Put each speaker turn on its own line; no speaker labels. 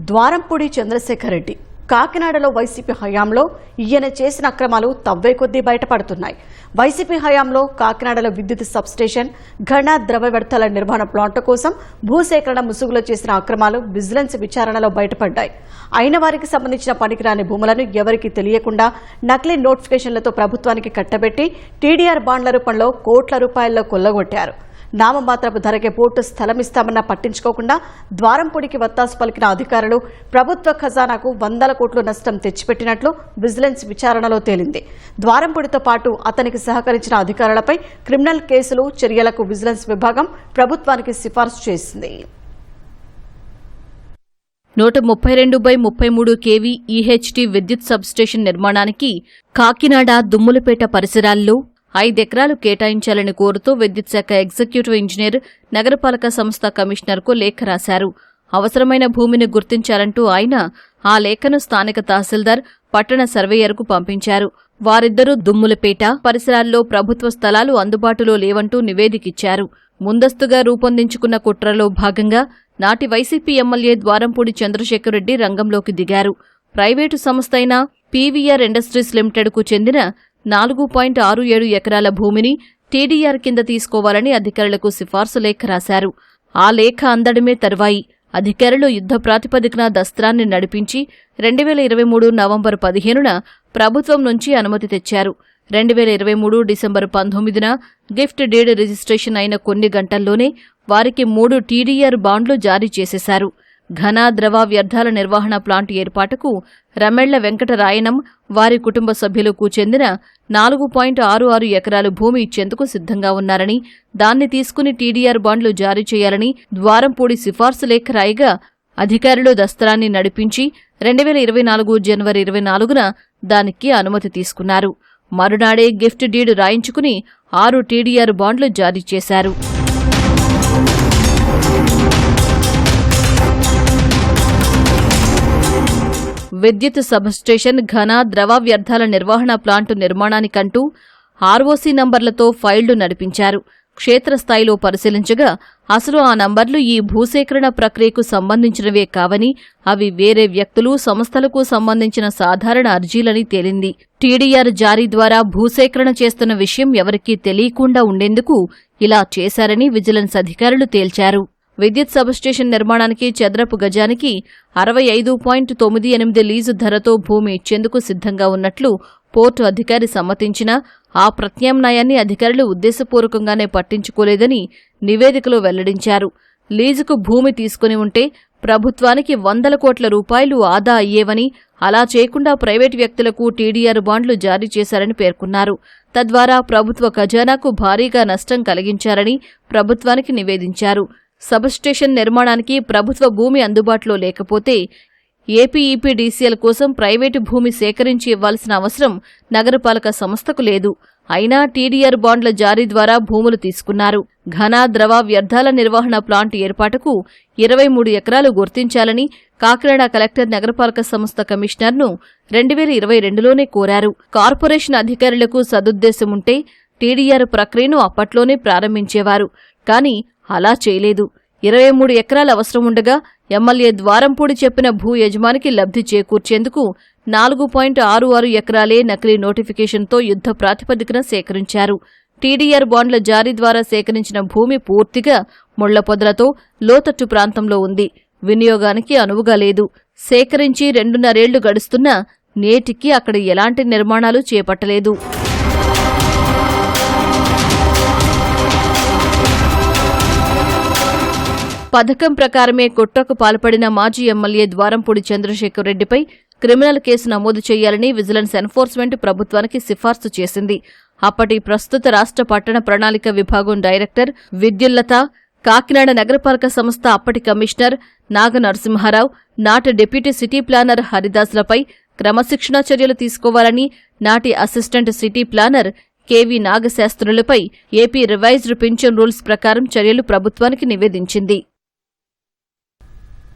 ద్వారంపూడి చంద్రశేఖర్ రెడ్డి కాకినాడలో వైసీపీ హయాంలో ఈయన చేసిన అక్రమాలు తవ్వే కొద్దీ బయటపడుతున్నాయి. వైసీపీ హయాంలో కాకినాడలో విద్యుత్ సబ్స్టేషన్, ఘన ద్రవ వ్యర్థాల నిర్వహణ ప్లాంట్ కోసం భూసేకరణ ముసుగులో చేసిన అక్రమాలు విజిలెన్స్ విచారణలో బయటపడ్డాయి. అయిన వారికి సంబంధించిన పనికిరాని భూములను ఎవరికీ తెలియకుండా నకిలీ నోటిఫికేషన్లతో ప్రభుత్వానికి కట్టబెట్టి టీడీఆర్ బాండ్ల రూపంలో కోట్ల రూపాయల్లో కొల్లగొట్టారు. నామమాత్రపు ధరకే పోర్టు స్థలమిస్తామన్నా పట్టించుకోకుండా ద్వారంపూడికి వత్తాసు పలికిన అధికారులు ప్రభుత్వ ఖజానాకు 100 కోట్ల నష్టం తెచ్చిపెట్టినట్లు విజిలెన్స్ విచారణలో తేలింది. ద్వారంపూడితో పాటు అతనికి సహకరించిన అధికారులపై క్రిమినల్ కేసులు, చర్యలకు విజిలెన్స్ విభాగం ప్రభుత్వానికి సిఫార్సు చేసింది.
132/33 kV EHT విద్యుత్ సబ్స్టేషన్ నిర్మాణానికి కాకినాడ దుమ్ములపేట పరిసరాల్లో 5 ఎకరాలు కేటాయించాలని కోరుతూ విద్యుత్ శాఖ ఎగ్జిక్యూటివ్ ఇంజనీర్, నగరపాలక సంస్థ కమిషనర్కు లేఖ రాశారు. అవసరమైన భూమిని గుర్తించాలంటూ ఆయన ఆ లేఖను స్థానిక తహసీల్దార్, పట్టణ సర్వేయర్కు పంపించారు. వారిద్దరూ దుమ్ములపేట పరిసరాల్లో ప్రభుత్వ స్థలాలు అందుబాటులో లేవంటూ నివేదికిచ్చారు. ముందస్తుగా రూపొందించుకున్న కుట్రలో భాగంగా నాటి వైసీపీ ఎమ్మెల్యే ద్వారంపూడి చంద్రశేఖర్ రెడ్డి రంగంలోకి దిగారు. ప్రైవేటు సంస్థ అయిన PVR ఇండస్ట్రీస్ లిమిటెడ్కు చెందిన 4.67 ఎకరాల భూమిని టీడీఆర్ కింద తీసుకోవాలని అధికారులకు సిఫార్సు లేఖ రాశారు. ఆ లేఖ అందడమే తరువాయి అధికారులు యుద్ధ ప్రాతిపదికన దస్త్రాన్ని నడిపించి 2023 నవంబర్ 15న ప్రభుత్వం నుంచి అనుమతి తెచ్చారు. 2023 డిసెంబర్ 19న గిఫ్ట్ డీడ్ రిజిస్ట్రేషన్ అయిన కొన్ని గంటల్లోనే వారికి 3 టీడీఆర్ బాండ్లు జారీ చేసేశారు. ఘన ద్రవ వ్యర్థాల నిర్వహణ ప్లాంట్ ఏర్పాటుకు రమెళ్ల వెంకటరాయనం, వారి కుటుంబ సభ్యులకు చెందిన 4.66 ఎకరాలు భూమి ఇచ్చేందుకు సిద్ధంగా ఉన్నారని, దాన్ని తీసుకుని టీడీఆర్ బాండ్లు జారీ చేయాలని ద్వారంపూడి సిఫార్సు లేఖ రాయగా అధికారులు దస్త్రాన్ని నడిపించి 2024 జనవరి 24న దానికి అనుమతి తీసుకున్నారు. మరునాడే గిఫ్ట్ డీడ్ రాయించుకుని 6 టీడీఆర్ బాండ్లు జారీ చేశారు. విద్యుత్ సబ్స్టేషన్, ఘన ద్రవ వ్యర్థాల నిర్వహణ ప్లాంటు నిర్మాణానికంటూ ROC నంబర్లతో ఫైళ్లు నడిపించారు. క్షేత్రస్థాయిలో పరిశీలించగా అసలు ఆ నంబర్లు ఈ భూసేకరణ ప్రక్రియకు సంబంధించినవే కావని, అవి వేరే వ్యక్తులు, సంస్థలకు సంబంధించిన సాధారణ అర్జీలని తేలింది. టీడీఆర్ జారీ ద్వారా భూసేకరణ చేస్తున్న విషయం ఎవరికీ తెలియకుండా ఉండేందుకు ఇలా చేశారని విజిలెన్స్ అధికారులు తేల్చారు. విద్యుత్ సబ్స్టేషన్ నిర్మాణానికి చదరపు గజానికి 65.98 లీజు ధరతో భూమి ఇచ్చేందుకు సిద్ధంగా ఉన్నట్లు పోర్టు అధికారి సమ్మతించినా ఆ ప్రత్యామ్నాయాన్ని అధికారులు ఉద్దేశపూర్వకంగానే పట్టించుకోలేదని నివేదికలో వెల్లడించారు. లీజుకు భూమి తీసుకుని ఉంటే ప్రభుత్వానికి 100 కోట్ల రూపాయలు ఆదా అయ్యేవని, అలా చేయకుండా ప్రైవేటు వ్యక్తులకు టీడీఆర్ బాండ్లు జారీ చేశారని పేర్కొన్నారు. తద్వారా ప్రభుత్వ ఖజానాకు భారీగా నష్టం కలిగించారని ప్రభుత్వానికి నివేదించారు. సబ్స్టేషన్ నిర్మాణానికి ప్రభుత్వ భూమి అందుబాటులో లేకపోతే ఏపీఈపీడీసీఎల్ కోసం ప్రైవేటు భూమి సేకరించి ఇవ్వాల్సిన అవసరం నగరపాలక సంస్థకు లేదు. అయినా టీడీఆర్ బాండ్ల జారీ ద్వారా భూములు తీసుకున్నారు. ఘన ద్రవ వ్యర్థాల నిర్వహణ ప్లాంట్ ఏర్పాటుకు 23 ఎకరాలు గుర్తించాలని కాకినాడ కలెక్టర్, నగరపాలక సంస్థ కమిషనర్ను 2022లోనే కోరారు. కార్పొరేషన్ అధికారులకు సదుద్దేశముంటే టీడీఆర్ ప్రక్రియను అప్పట్లోనే ప్రారంభించేవారు. కానీ అలా చేయలేదు. 23 ఎకరాల అవసరముండగా ఎమ్మెల్యే ద్వారంపూడి చెప్పిన భూ యజమానికి లబ్ధి చేకూర్చేందుకు 4.66 ఎకరాలే నకిలీ నోటిఫికేషన్తో యుద్ధ ప్రాతిపదికన సేకరించారు. టీడీఆర్ బాండ్ల జారీ ద్వారా సేకరించిన భూమి పూర్తిగా ముళ్ల పొదలతో లోతట్టు ప్రాంతంలో ఉంది. వినియోగానికి అనువుగా లేదు. సేకరించి 2.5 ఏళ్లు గడుస్తున్నా నేటికి అక్కడ ఎలాంటి నిర్మాణాలు చేపట్టలేదు. పథకం ప్రకారమే కుట్రకు పాల్పడిన మాజీ ఎమ్మెల్యే ద్వారంపూడి చంద్రశేఖర్ రెడ్డిపై క్రిమినల్ కేసు నమోదు చేయాలని విజిలెన్స్ ఎన్ఫోర్స్మెంట్ ప్రభుత్వానికి సిఫార్సు చేసింది. అప్పటి ప్రస్తుత రాష్ట్ర పట్టణ ప్రణాళిక విభాగం డైరెక్టర్ విద్యుల్లత, కాకినాడ నగరపాలక సంస్థ అప్పటి కమిషనర్ నాగ నరసింహారావు, నాటి డిప్యూటీ సిటీ ప్లానర్ హరిదాస్లపై క్రమశిక్షణా చర్యలు తీసుకోవాలని నాటి అసిస్టెంట్ సిటీ ప్లానర్ KV నాగశాస్త్రులపై ఏపీ రివైజ్డ్ పింఛన్ రూల్స్ ప్రకారం చర్యలు ప్రభుత్వానికి నివేదించింది.